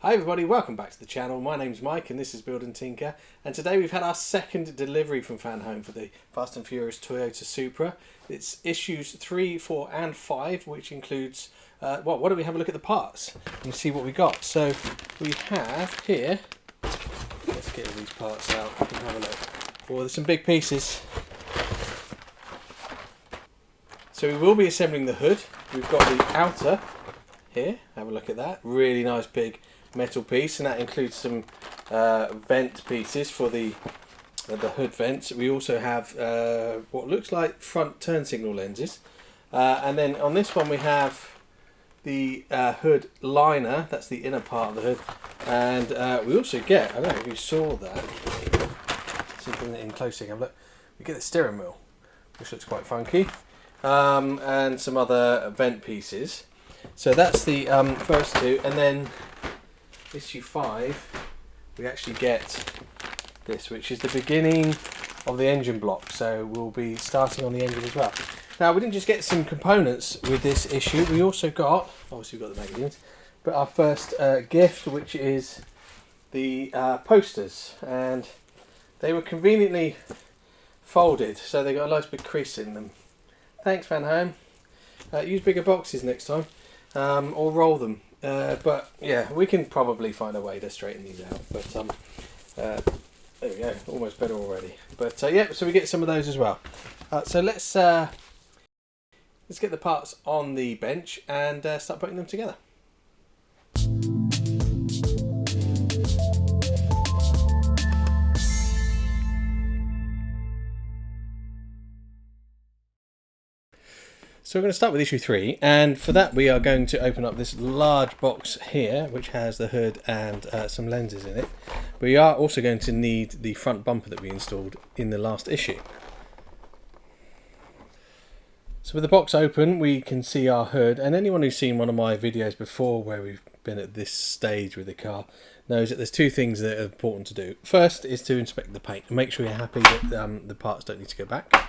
Hi everybody, welcome back to the channel. My name's Mike and this is Build and Tinker, and today we've had our second delivery from Fanhome for the Fast and Furious Toyota Supra. It's issues 3, 4 and 5, which includes, why don't we have a look at the parts and see what we got. So we have here, let's get all these parts out and have a look. Oh, there's some big pieces. So we will be assembling the hood. We've got the outer here, have a look at that, really nice big metal piece, and that includes some vent pieces for the hood vents. We also have what looks like front turn signal lenses, and then on this one we have the hood liner, that's the inner part of the hood, and we also get, I don't know if you saw that, so bring it in close again, look, we get the steering wheel, which looks quite funky, and some other vent pieces. So that's the first two, and then issue 5 we actually get this, which is the beginning of the engine block, so we'll be starting on the engine as well. Now we didn't just get some components with this issue, we also got, obviously we've got the magazines, but our first gift, which is the posters, and they were conveniently folded, so they got a nice big crease in them. Thanks Fanhome. Use bigger boxes next time, or roll them. But yeah, we can probably find a way to straighten these out. But there we go, almost better already. But yeah, so we get some of those as well. So let's get the parts on the bench and start putting them together. So we're going to start with issue 3, and for that we are going to open up this large box here, which has the hood and some lenses in it. We are also going to need the front bumper that we installed in the last issue. So with the box open, we can see our hood, and anyone who's seen one of my videos before where we've been at this stage with the car knows that there's two things that are important to do. First is to inspect the paint and make sure you're happy that the parts don't need to go back.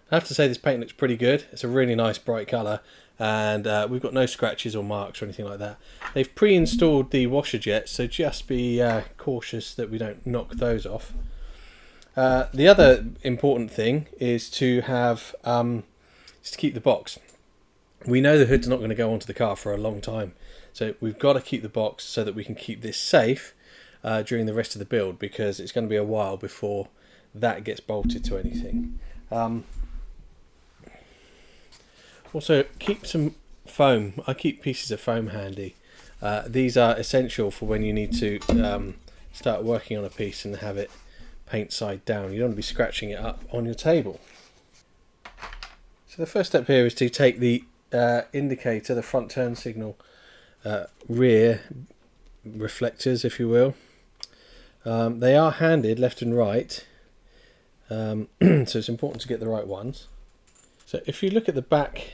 I have to say this paint looks pretty good. It's a really nice bright colour, and we've got no scratches or marks or anything like that. They've pre-installed the washer jets, so just be cautious that we don't knock those off. The other important thing is to have is to keep the box. We know the hood's not going to go onto the car for a long time, so we've got to keep the box so that we can keep this safe during the rest of the build, because it's going to be a while before that gets bolted to anything. Also, keep some foam. I keep pieces of foam handy. These are essential for when you need to start working on a piece and have it paint side down. You don't want to be scratching it up on your table. So the first step here is to take the indicator, the front turn signal rear reflectors, if you will. They are handed left and right, so it's important to get the right ones. So if you look at the back,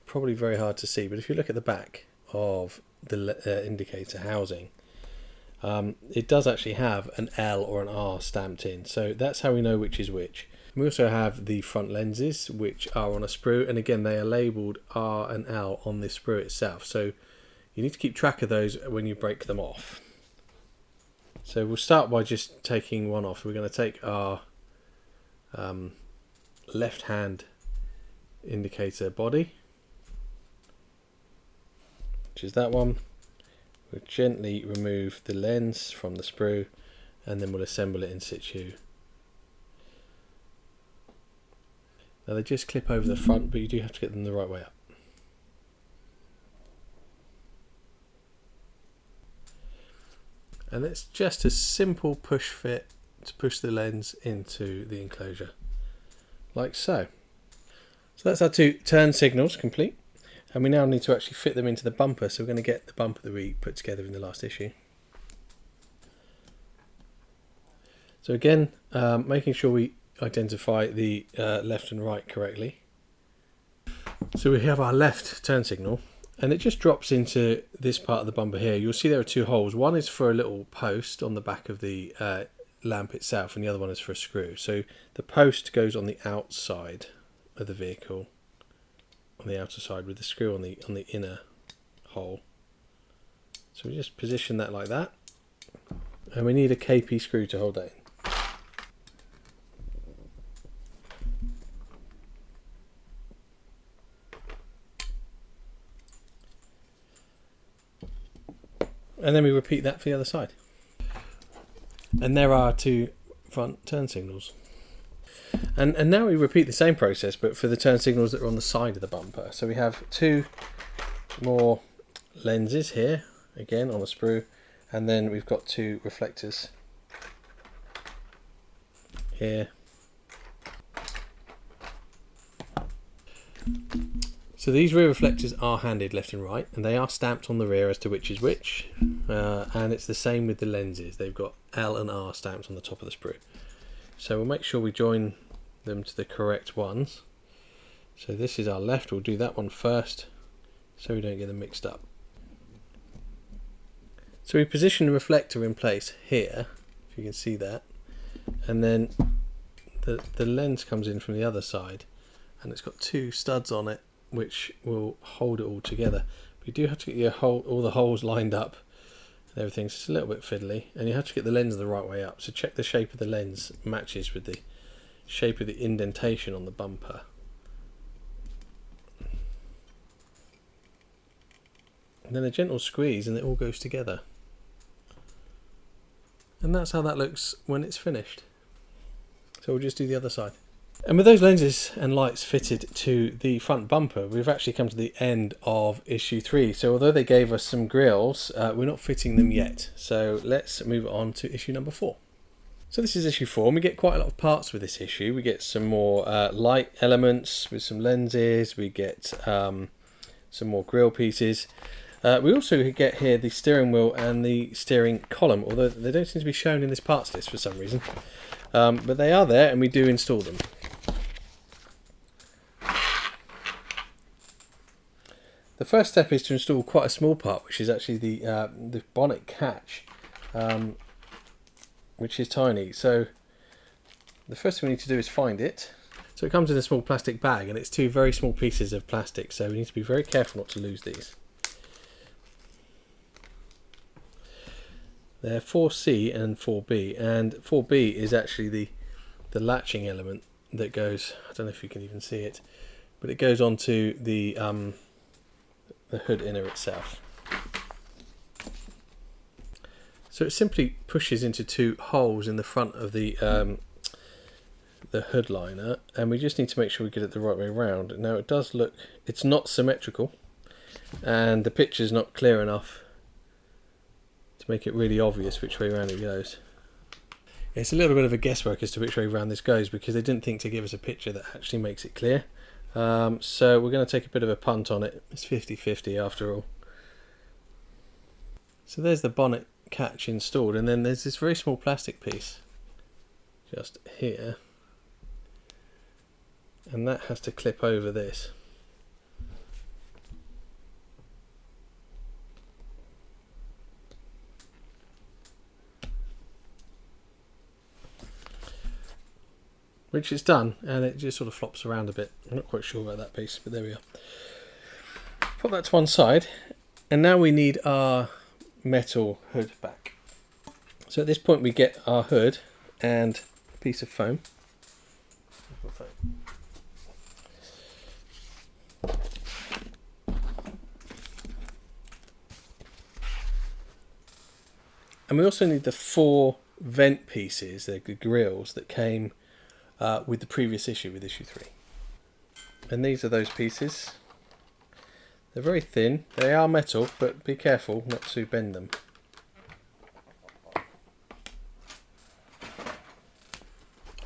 probably very hard to see, but if you look at the back of the indicator housing, it does actually have an L or an R stamped in, so that's how we know which is which. We also have the front lenses, which are on a sprue, and again they are labelled R and L on the sprue itself, so you need to keep track of those when you break them off. So we'll start by just taking one off. We're going to take our left hand indicator body, which is that one. We'll gently remove the lens from the sprue, and then we'll assemble it in situ. Now they just clip over the front, but you do have to get them the right way up. And it's just a simple push fit to push the lens into the enclosure, like so. So that's our two turn signals complete, and we now need to actually fit them into the bumper. So we're going to get the bumper that we put together in the last issue. So again, making sure we identify the left and right correctly. So we have our left turn signal, and it just drops into this part of the bumper here. You'll see there are two holes. One is for a little post on the back of the lamp itself, and the other one is for a screw. So the post goes on the outside of the vehicle, on the outer side with the screw on the inner hole. So we just position that like that, and we need a KP screw to hold that in. And then we repeat that for the other side. And there are 2 front turn signals. And now we repeat the same process, but for the turn signals that are on the side of the bumper. So we have 2 more lenses here, again on a sprue, and then we've got 2 reflectors here. So these rear reflectors are handed left and right, and they are stamped on the rear as to which is which, and it's the same with the lenses. They've got L and R stamped on the top of the sprue. So we'll make sure we join them to the correct ones. So this is our left, we'll do that one first so we don't get them mixed up. So we position the reflector in place here, if you can see that, and then the lens comes in from the other side, and it's got 2 studs on it which will hold it all together. But you do have to get all the holes lined up and everything, so it's a little bit fiddly, and you have to get the lens the right way up. So check the shape of the lens matches with the shape of the indentation on the bumper. And then a gentle squeeze and it all goes together. And that's how that looks when it's finished. So we'll just do the other side. And with those lenses and lights fitted to the front bumper, we've actually come to the end of issue 3. So although they gave us some grills, we're not fitting them yet. So let's move on to issue number 4. So this is issue 4, and we get quite a lot of parts with this issue. We get some more light elements with some lenses, we get some more grill pieces. We also get here the steering wheel and the steering column, although they don't seem to be shown in this parts list for some reason. But they are there, and we do install them. The first step is to install quite a small part, which is actually the bonnet catch, which is tiny. So the first thing we need to do is find it. So it comes in a small plastic bag, and it's 2 very small pieces of plastic, so we need to be very careful not to lose these. They're 4C and 4B, and 4B is actually the latching element that goes, I don't know if you can even see it, but it goes onto the hood inner itself. So it simply pushes into 2 holes in the front of the hood liner, and we just need to make sure we get it the right way around. Now it does look, it's not symmetrical, and the picture's not clear enough to make it really obvious which way around it goes. It's a little bit of a guesswork as to which way around this goes, because they didn't think to give us a picture that actually makes it clear. So we're going to take a bit of a punt on it. It's 50-50 after all. So there's the bonnet catch installed, and then there's this very small plastic piece just here, and that has to clip over this. Which is done, and it just sort of flops around a bit. I'm not quite sure about that piece, but there we are. Put that to one side, and now we need our metal hood back. So at this point we get our hood and a piece of foam. And we also need the 4 vent pieces, the grills that came with the previous issue, with issue 3. And these are those pieces. They're very thin, they are metal, but be careful not to bend them.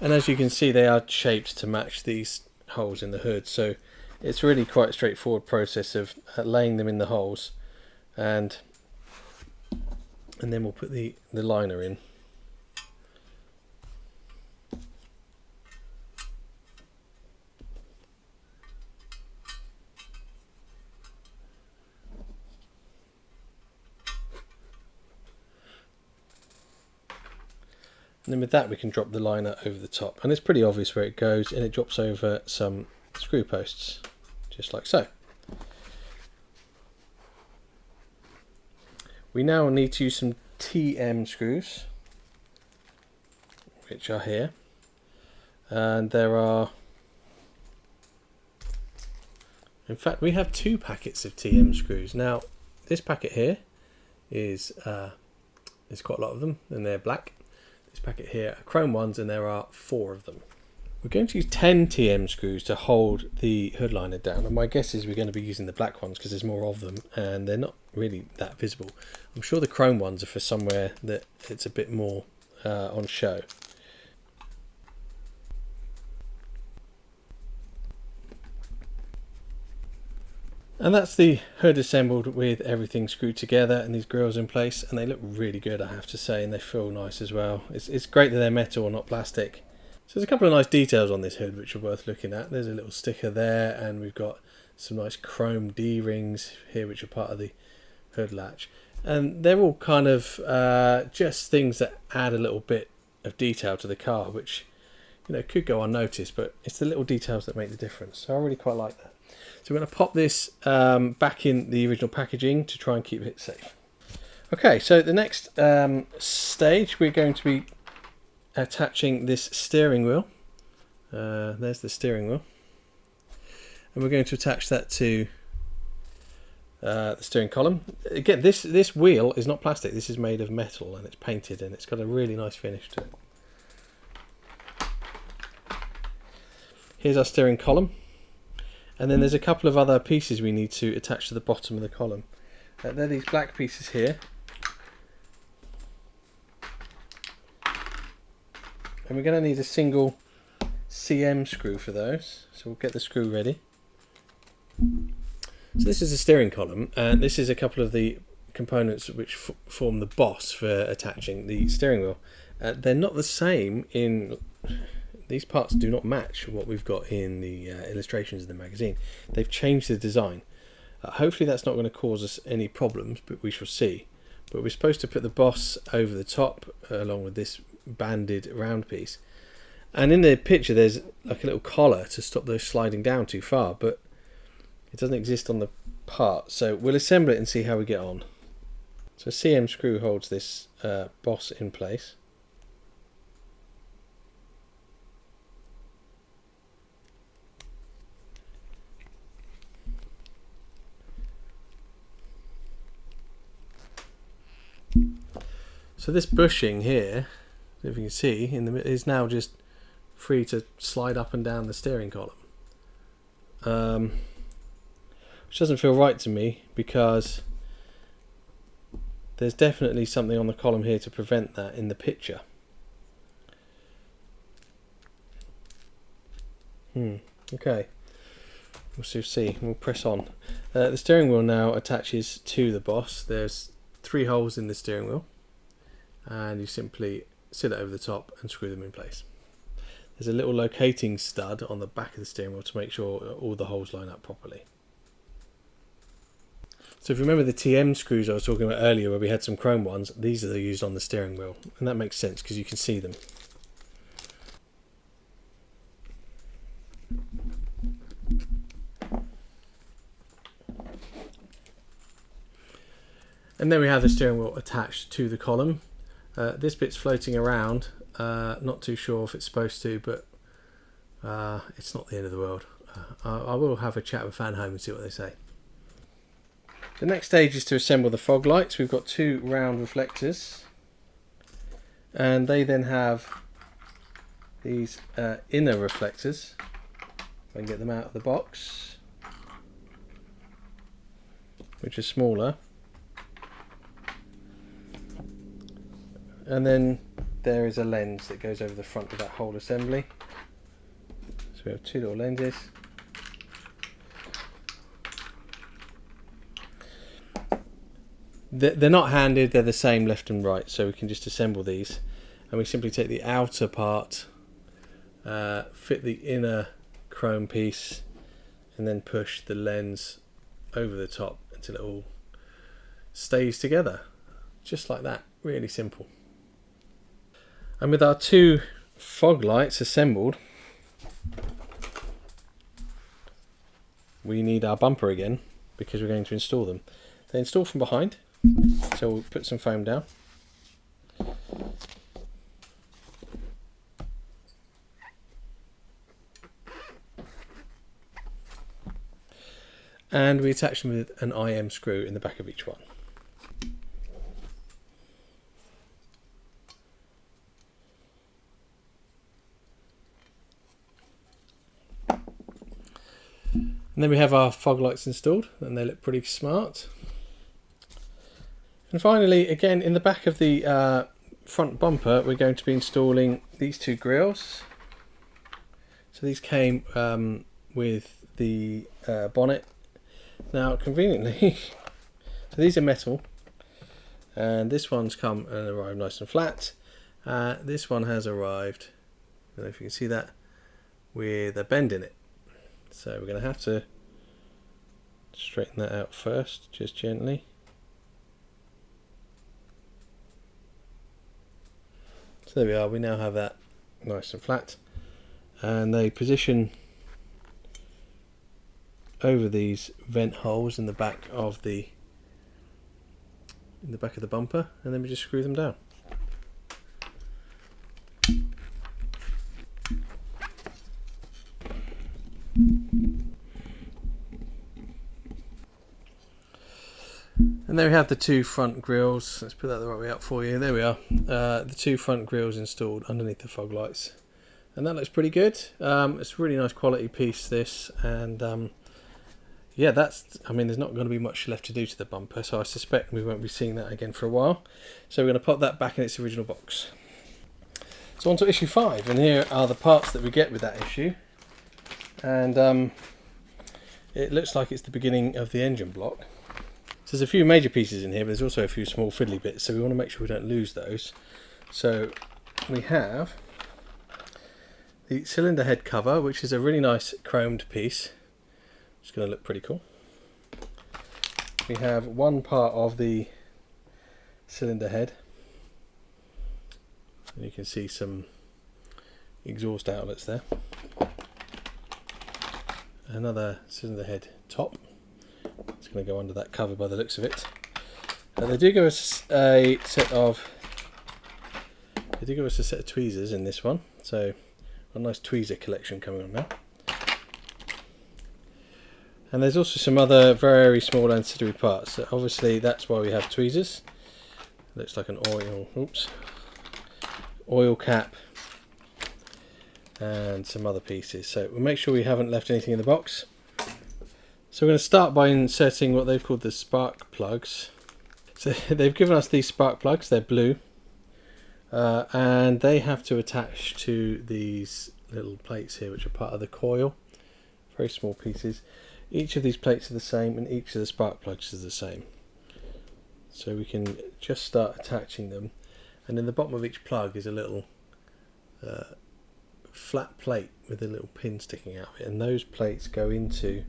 And as you can see, they are shaped to match these holes in the hood, so it's really quite a straightforward process of laying them in the holes, and then we'll put the liner in. And then with that we can drop the liner over the top, and it's pretty obvious where it goes, and it drops over some screw posts just like so. We now need to use some TM screws, which are here, and there are, in fact we have 2 packets of TM screws. Now this packet here is there's quite a lot of them and they're black. This packet here are chrome ones and there are 4 of them. We're going to use 10 TM screws to hold the hood liner down, and my guess is we're going to be using the black ones because there's more of them and they're not really that visible. I'm sure the chrome ones are for somewhere that it's a bit more on show. And that's the hood assembled with everything screwed together and these grills in place, and they look really good, I have to say, and they feel nice as well. It's great that they're metal and not plastic. So there's a couple of nice details on this hood which are worth looking at. There's a little sticker there, and we've got some nice chrome D-rings here which are part of the hood latch. And they're all kind of just things that add a little bit of detail to the car, which, you know, could go unnoticed, but it's the little details that make the difference. So I really quite like that. So we're going to pop this back in the original packaging to try and keep it safe. Okay, so the next stage, we're going to be attaching this steering wheel. There's the steering wheel. And we're going to attach that to the steering column. Again, this wheel is not plastic. This is made of metal and it's painted and it's got a really nice finish to it. Here's our steering column. And then there's a couple of other pieces we need to attach to the bottom of the column. They're these black pieces here. And we're going to need a single CM screw for those. So we'll get the screw ready. So this is the steering column, and this is a couple of the components which form the boss for attaching the steering wheel. They're not the same in... These parts do not match what we've got in the illustrations in the magazine. They've changed the design. Hopefully that's not going to cause us any problems, but we shall see. But we're supposed to put the boss over the top along with this banded round piece. And in the picture there's like a little collar to stop those sliding down too far, but it doesn't exist on the part. So we'll assemble it and see how we get on. So a CM screw holds this boss in place. So this bushing here, if you can see, is now just free to slide up and down the steering column. Which doesn't feel right to me because there's definitely something on the column here to prevent that in the picture. Okay, we'll see. We'll press on. The steering wheel now attaches to the boss. There's 3 holes in the steering wheel, and you simply sit it over the top and screw them in place. There's a little locating stud on the back of the steering wheel to make sure all the holes line up properly. So if you remember the TM screws I was talking about earlier where we had some chrome ones, these are used on the steering wheel, and that makes sense because you can see them. And then we have the steering wheel attached to the column. This bit's floating around, not too sure if it's supposed to, but it's not the end of the world. I will have a chat with Fanhome and see what they say. The next stage is to assemble the fog lights. We've got 2 round reflectors, and they then have these inner reflectors. If I can get them out of the box, which are smaller. And then there is a lens that goes over the front of that whole assembly. So we have 2 little lenses. They're not handed, they're the same left and right, so we can just assemble these. And we simply take the outer part, fit the inner chrome piece, and then push the lens over the top until it all stays together. Just like that, really simple. And with our 2 fog lights assembled, we need our bumper again because we're going to install them. They install from behind, so we'll put some foam down. And we attach them with an IM screw in the back of each one. And then we have our fog lights installed, and they look pretty smart. And finally, again, in the back of the front bumper, we're going to be installing these two grills. So these came with the bonnet. Now, conveniently, so these are metal, and this one's come and arrived nice and flat. This one has arrived, I don't know if you can see that, with a bend in it. So we're going to have to straighten that out first, just gently. So there we are, we now have that nice and flat. And they position over these vent holes in the back of the bumper, and then we just screw them down. And there we have the two front grills. Let's put that the right way up for you. There we are. The two front grills installed underneath the fog lights, and that looks pretty good. It's a really nice quality piece, this, and yeah, there's not going to be much left to do to the bumper, so I suspect we won't be seeing that again for a while. So we're going to pop that back in its original box. So on to issue 5, and here are the parts that we get with that issue. And it looks like it's the beginning of the engine block. So there's a few major pieces in here, but there's also a few small fiddly bits, so we want to make sure we don't lose those. So we have the cylinder head cover, which is a really nice chromed piece. It's going to look pretty cool. We have one part of the cylinder head. And you can see some exhaust outlets there. Another cylinder head top. It's going to go under that cover by the looks of it. They do give us a set of tweezers in this one. So a nice tweezer collection coming on now. And there's also some other very small ancillary parts. So obviously that's why we have tweezers. Looks like an oil cap and some other pieces. So we'll make sure we haven't left anything in the box. So we're going to start by inserting what they've called the spark plugs. So they've given us these spark plugs, they're blue. And they have to attach to these little plates here, which are part of the coil. Very small pieces. Each of these plates are the same, and each of the spark plugs is the same. So we can just start attaching them, and in the bottom of each plug is a little flat plate with a little pin sticking out of it, and those plates go into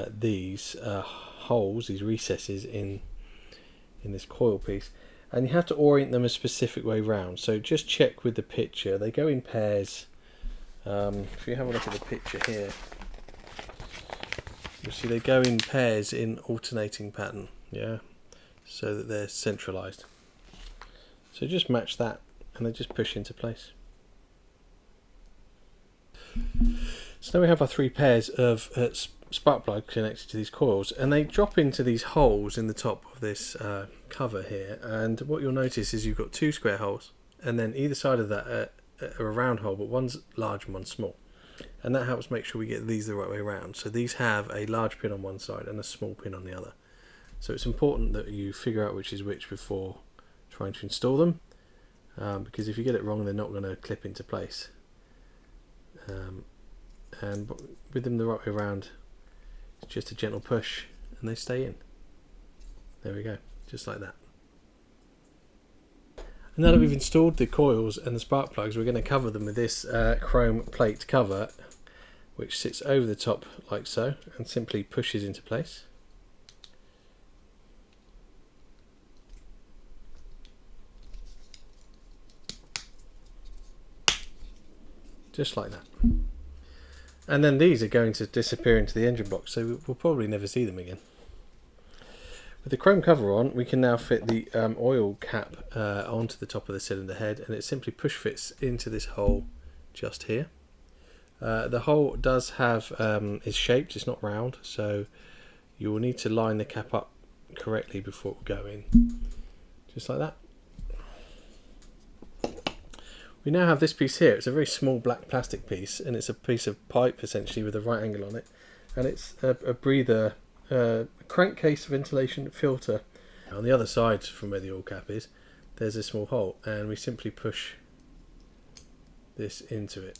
these holes, these recesses in this coil piece, and you have to orient them a specific way round. So just check with the picture. They go in pairs. If you have a look at the picture here, you see they go in pairs in alternating pattern, yeah, so that they're centralized. So just match that, and they just push into place. So now we have our 3 pairs of spark plugs connected to these coils, and they drop into these holes in the top of this cover here. And what you'll notice is you've got 2 square holes, and then either side of that are a round hole, but one's large and one's small. And that helps make sure we get these the right way around. So these have a large pin on one side and a small pin on the other. So it's important that you figure out which is which before trying to install them, because if you get it wrong, they're not going to clip into place. And with them the right way around, it's just a gentle push and they stay in. There we go, just like that. And now that we've installed the coils and the spark plugs, we're going to cover them with this chrome plate cover, which sits over the top like so and simply pushes into place. Just like that. And then these are going to disappear into the engine box, so we'll probably never see them again. With the chrome cover on, we can now fit the oil cap onto the top of the cylinder head, and it simply push fits into this hole just here. The hole does have is shaped, it's not round, so you will need to line the cap up correctly before it will go in, just like that. We now have this piece here. It's a very small black plastic piece, and it's a piece of pipe essentially with a right angle on it, and it's a breather, crankcase ventilation filter. On the other side from where the oil cap is, there's a small hole, and we simply push this into it.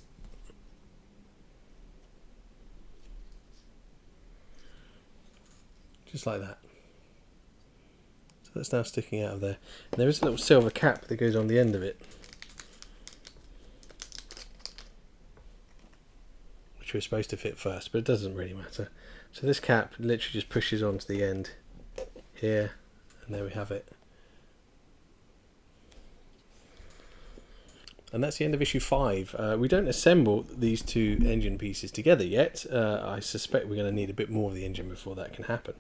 Just like that. So that's now sticking out of there. And there is a little silver cap that goes on the end of it, which we're supposed to fit first, but it doesn't really matter. So this cap literally just pushes onto the end here, and there we have it. And that's the end of issue 5. We don't assemble these two engine pieces together yet. I suspect we're going to need a bit more of the engine before that can happen.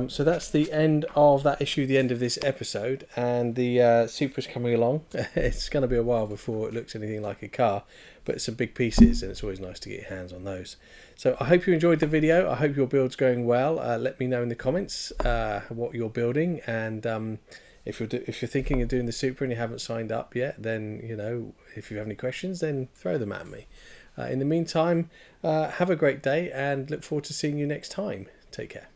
So that's the end of that issue, the end of this episode, and the Supra's coming along. It's going to be a while before it looks anything like a car, but it's some big pieces, and it's always nice to get your hands on those. So I hope you enjoyed the video. I hope your build's going well. Let me know in the comments what you're building, and if you're thinking of doing the Supra and you haven't signed up yet, then, you know, if you have any questions, then throw them at me. In the meantime, have a great day, and look forward to seeing you next time. Take care.